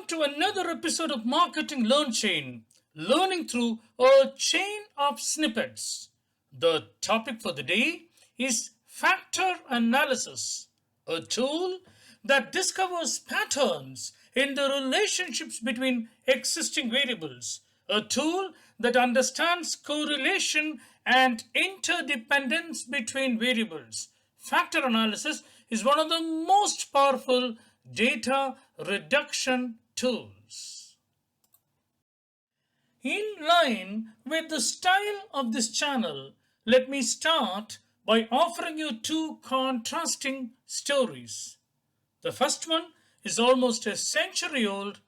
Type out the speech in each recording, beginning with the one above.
Welcome to another episode of Marketing Learn Chain, learning through a chain of snippets. The topic for the day is factor analysis, a tool that discovers patterns in the relationships between existing variables, a tool that understands correlation and interdependence between variables. Factor analysis is one of the most powerful data reduction tools. In line with the style of this channel, let me start by offering you two contrasting stories. The first one is almost a century old,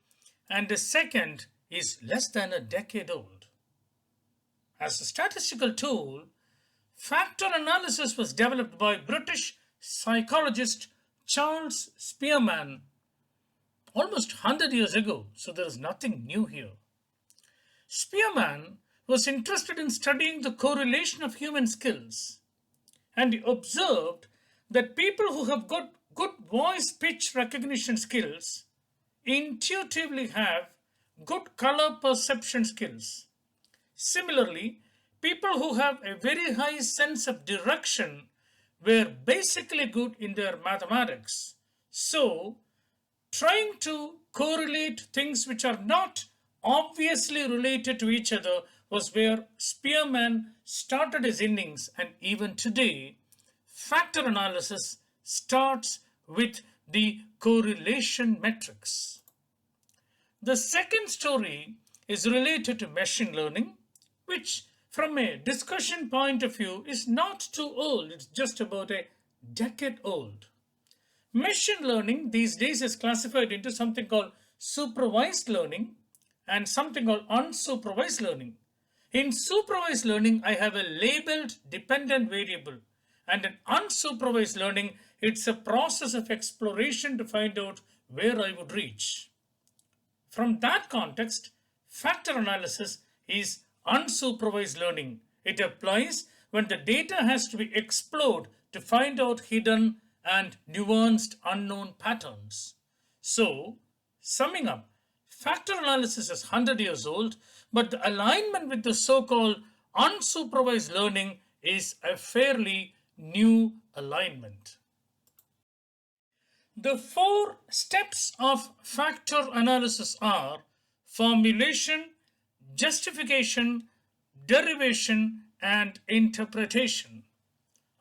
and the second is less than a decade old. As a statistical tool, factor analysis was developed by British psychologist Charles Spearman almost 100 years ago, so there is nothing new here. Spearman was interested in studying the correlation of human skills, and he observed that people who have got good voice pitch recognition skills intuitively have good color perception skills. Similarly, people who have a very high sense of direction were basically good in their mathematics. So, trying to correlate things which are not obviously related to each other was where Spearman started his innings, and even today, factor analysis starts with the correlation metrics. The second story is related to machine learning, which from a discussion point of view is not too old, it's just about a decade old. Machine learning these days is classified into something called supervised learning and something called unsupervised learning. In supervised learning, I have a labeled dependent variable, and in unsupervised learning, it's a process of exploration to find out where I would reach. From that context, factor analysis is unsupervised learning. It applies when the data has to be explored to find out hidden and nuanced unknown patterns. So, summing up, factor analysis is 100 years old, but the alignment with the so-called unsupervised learning is a fairly new alignment. The four steps of factor analysis are formulation, justification, derivation, and interpretation.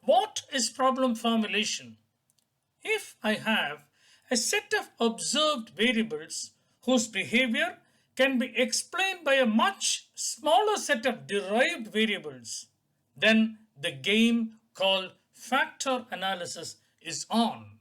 What is problem formulation? If I have a set of observed variables whose behavior can be explained by a much smaller set of derived variables, then the game called factor analysis is on.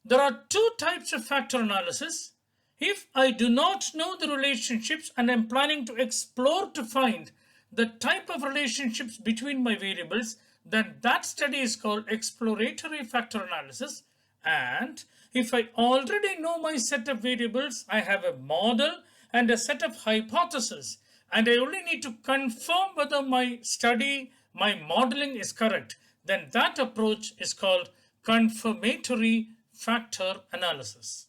There are two types of factor analysis. If I do not know the relationships and I'm planning to explore to find the type of relationships between my variables, then that study is called exploratory factor analysis. And if I already know my set of variables, I have a model and a set of hypotheses, and I only need to confirm whether my study, my modeling is correct, then that approach is called confirmatory factor analysis.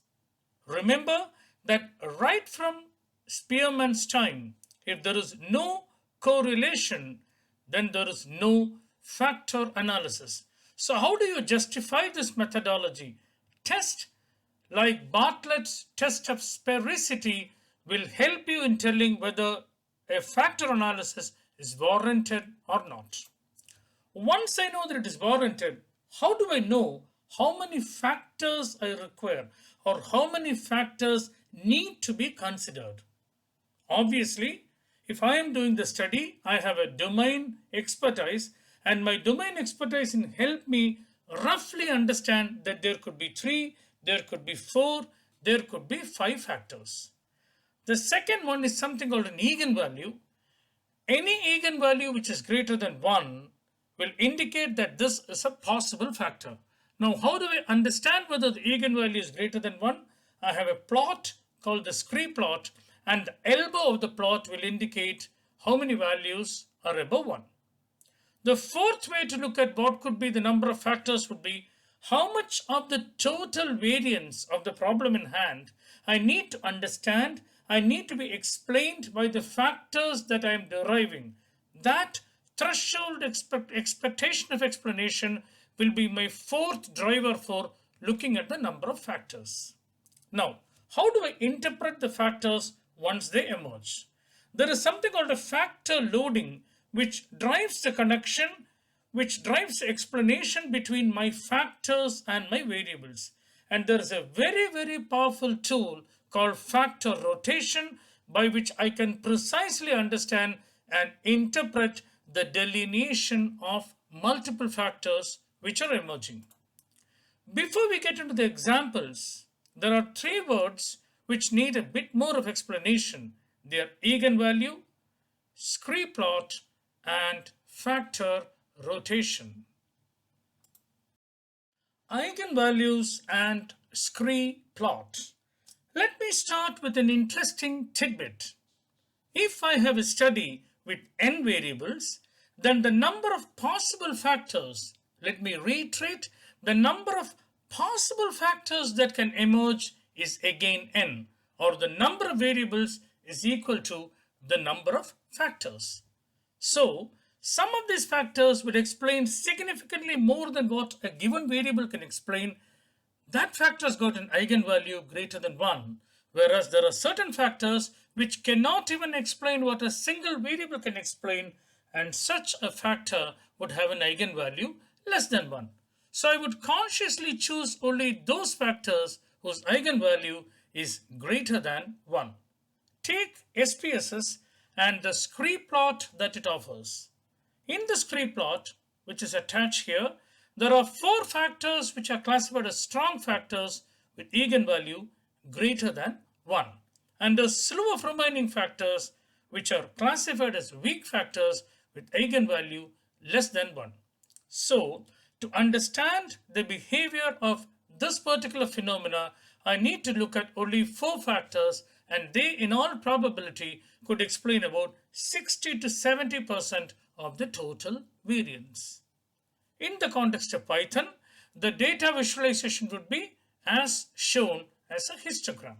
Remember that right from Spearman's time, if there is no correlation, then there is no factor analysis. So how do you justify this methodology? Test like Bartlett's test of sphericity will help you in telling whether a factor analysis is warranted or not. Once I know that it is warranted, how do I know how many factors I require or how many factors need to be considered? Obviously, if I am doing the study, I have a domain expertise, and my domain expertise can help me roughly understand that there could be 3, there could be 4, there could be 5 factors. The second one is something called an eigenvalue. Any eigenvalue which is greater than 1 will indicate that this is a possible factor. Now, how do I understand whether the eigenvalue is greater than 1? I have a plot called the scree plot, and the elbow of the plot will indicate how many values are above 1. The fourth way to look at what could be the number of factors would be how much of the total variance of the problem in hand I need to understand, I need to be explained by the factors that I am deriving. That threshold expectation of explanation will be my fourth driver for looking at the number of factors. Now, how do I interpret the factors once they emerge? There is something called a factor loading which drives the connection, which drives the explanation between my factors and my variables. And there is a very powerful tool called factor rotation by which I can precisely understand and interpret the delineation of multiple factors which are emerging. Before we get into the examples, there are three words which need a bit more of explanation. They are eigenvalue, scree plot, and factor rotation. Eigenvalues and scree plot. Let me start with an interesting tidbit. If I have a study with n variables, then the number of possible factors, let me reiterate, the number of possible factors that can emerge is again n, or the number of variables is equal to the number of factors. So, some of these factors would explain significantly more than what a given variable can explain. That factor has got an eigenvalue greater than 1, whereas there are certain factors which cannot even explain what a single variable can explain, and such a factor would have an eigenvalue less than 1. So I would consciously choose only those factors whose eigenvalue is greater than 1. Take SPSS and the scree plot that it offers. In the scree plot, which is attached here, there are 4 factors which are classified as strong factors with eigenvalue greater than 1, and a slew of remaining factors which are classified as weak factors with eigenvalue less than 1. So, to understand the behavior of this particular phenomena, I need to look at only 4 factors, and they in all probability could explain about 60 to 70% of the total variance. In the context of Python, the data visualization would be as shown as a histogram.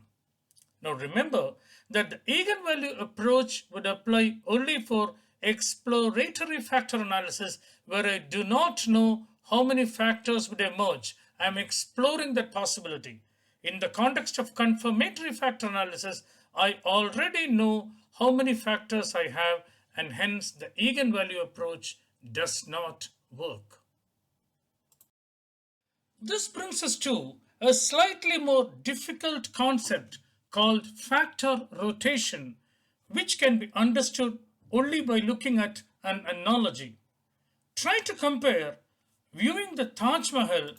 Now remember that the eigenvalue approach would apply only for exploratory factor analysis, where I do not know how many factors would emerge. I am exploring that possibility. In the context of confirmatory factor analysis, I already know how many factors I have, and hence the eigenvalue approach does not work. This brings us to a slightly more difficult concept called factor rotation, which can be understood only by looking at an analogy. Try to compare viewing the Taj Mahal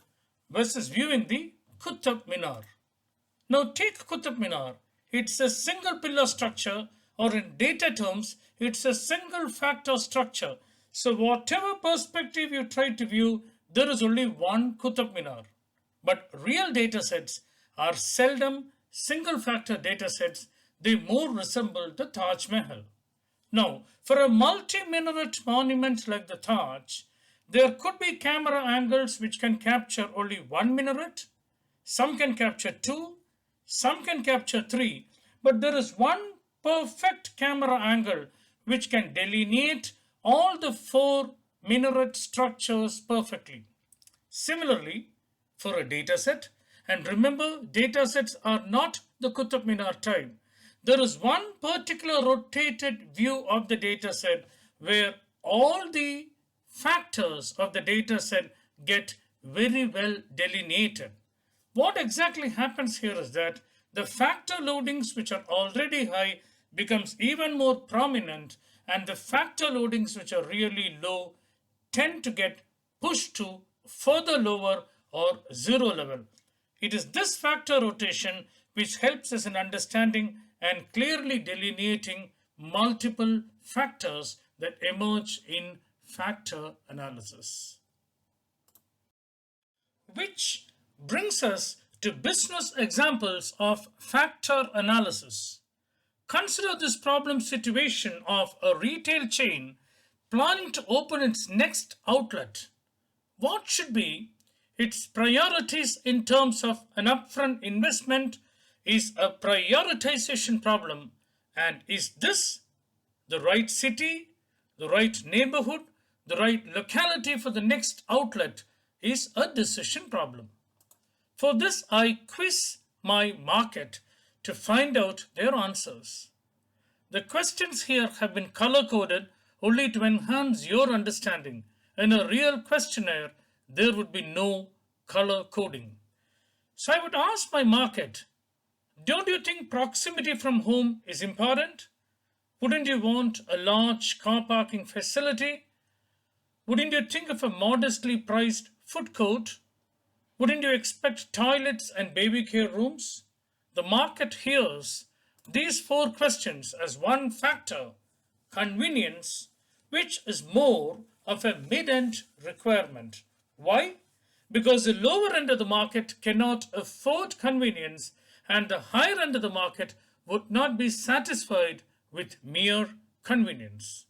versus viewing the Kutb Minar. Now take Kutb Minar. It's a single pillar structure, or in data terms, it's a single factor structure. So whatever perspective you try to view, there is only one Kutb Minar. But real data sets are seldom single factor data sets. They more resemble the Taj Mahal. Now, for a multi-minaret monument like the Taj, there could be camera angles which can capture only one minaret, some can capture 2, some can capture 3, but there is one perfect camera angle which can delineate all the 4 minaret structures perfectly. Similarly, for a dataset, and remember, datasets are not the Qutb Minar type, there is one particular rotated view of the dataset where all the factors of the dataset get very well delineated. What exactly happens here is that the factor loadings which are already high becomes even more prominent, and the factor loadings which are really low tend to get pushed to further lower or 0 level. It is this factor rotation which helps us in understanding and clearly delineating multiple factors that emerge in factor analysis. Which brings us to business examples of factor analysis. Consider this problem situation of a retail chain planning to open its next outlet. What should be its priorities in terms of an upfront investment is a prioritization problem. And is this the right city, the right neighborhood, the right locality for the next outlet is a decision problem. For this, I quiz my market to find out their answers. The questions here have been color coded only to enhance your understanding. In a real questionnaire, there would be no color coding. So I would ask my market, don't you think proximity from home is important? Wouldn't you want a large car parking facility? Wouldn't you think of a modestly priced food court? Wouldn't you expect toilets and baby care rooms? The market hears these four questions as one factor, convenience, which is more of a mid-end requirement. Why? Because the lower end of the market cannot afford convenience and the higher end of the market would not be satisfied with mere convenience.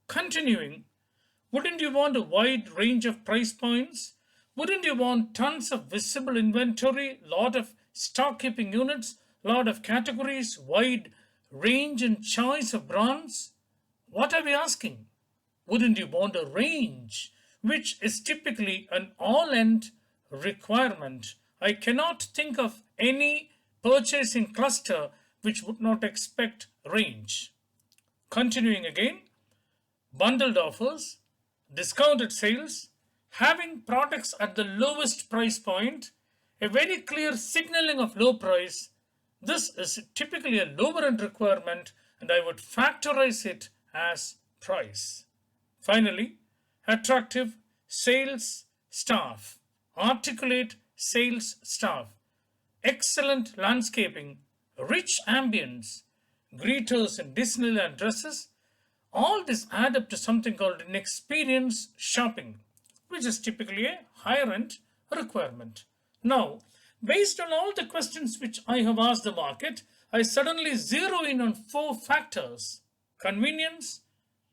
Continuing, wouldn't you want a wide range of price points? Wouldn't you want tons of visible inventory, lot of stock keeping units, lot of categories, wide range and choice of brands? What are we asking? Wouldn't you want a range, which is typically an all-end requirement? I cannot think of any purchasing cluster which would not expect range. Continuing again, bundled offers, discounted sales, having products at the lowest price point, a very clear signaling of low price. This is typically a lower end requirement and I would factorize it as price. Finally, attractive sales staff, articulate sales staff, excellent landscaping, rich ambience, greeters in Disneyland dresses, all this add up to something called an experience shopping, which is typically a higher end requirement. Now, based on all the questions which I have asked the market, I suddenly zero in on four factors: convenience,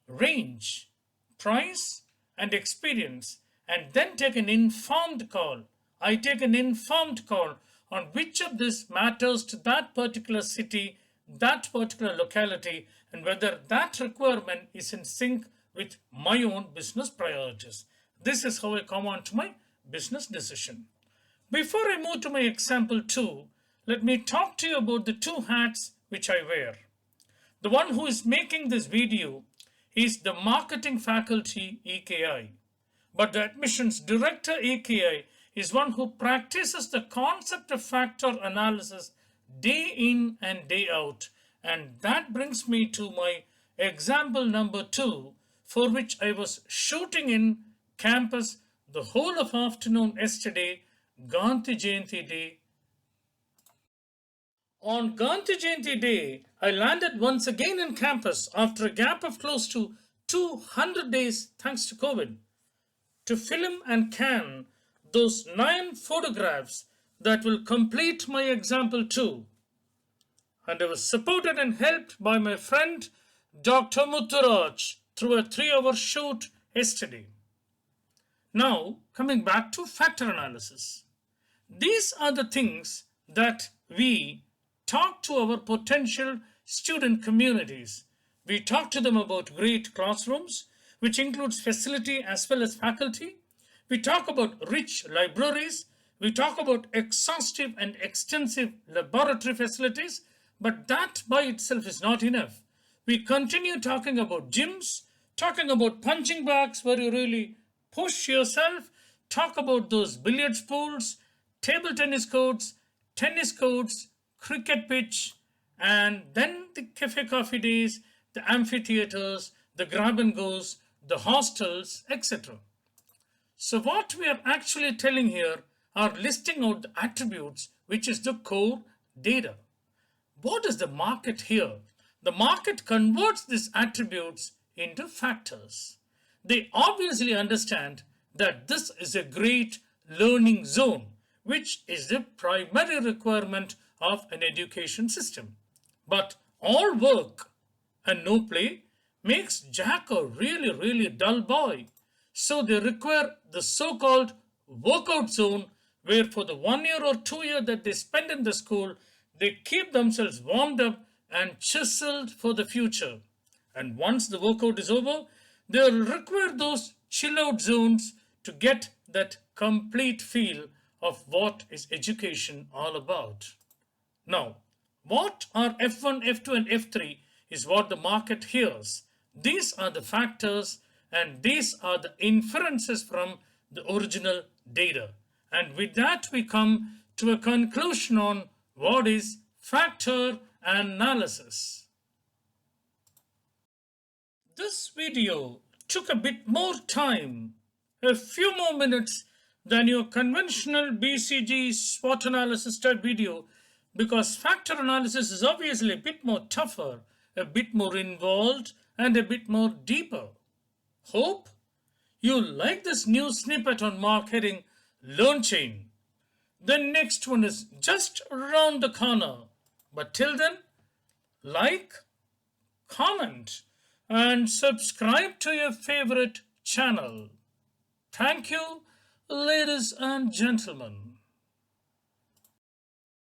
range, price, and experience, and then take an informed call. I take an informed call on which of this matters to that particular city, that particular locality, and whether that requirement is in sync with my own business priorities. This is how I come on to my business decision. Before I move to my example 2, let me talk to you about the two hats which I wear. The one who is making this video is the marketing faculty EKI, but the admissions director EKI is one who practices the concept of factor analysis day in and day out. And that brings me to my example number 2, for which I was shooting in campus the whole of afternoon yesterday, Gandhi Jayanti Day. On Gandhi Jayanti Day, I landed once again in campus after a gap of close to 200 days thanks to COVID, to film and can those 9 photographs that will complete my example 2. And I was supported and helped by my friend Dr. Mutturaj through a 3-hour shoot yesterday. Now, coming back to factor analysis. These are the things that we talk to our potential student communities. We talk to them about great classrooms, which includes facility as well as faculty. We talk about rich libraries. We talk about exhaustive and extensive laboratory facilities, but that by itself is not enough. We continue talking about gyms, talking about punching bags where you really push yourself, talk about those billiards pools, table tennis courts, cricket pitch, and then the cafe coffee days, the amphitheaters, the grab and goes, the hostels, etc. So what we are actually telling here are listing out the attributes, which is the core data. What is the market here? The market converts these attributes into factors. They obviously understand that this is a great learning zone, which is the primary requirement of an education system. But all work and no play makes Jack a really dull boy. So they require the so-called workout zone where for the 1 year or 2 year that they spend in the school, they keep themselves warmed up and chiseled for the future. And once the workout is over, they'll require those chill out zones to get that complete feel of what is education all about. Now, what are F1, F2, and F3 is what the market hears. These are the factors and these are the inferences from the original data. And with that, we come to a conclusion on what is factor analysis. This video took a bit more time, a few more minutes than your conventional BCG SWOT analysis type video because factor analysis is obviously a bit more tougher, a bit more involved, and a bit more deeper. Hope you like this new snippet on marketing Learn Chain. The next one is just around the corner. But till then, like, comment, and subscribe to your favorite channel. Thank you, ladies and gentlemen.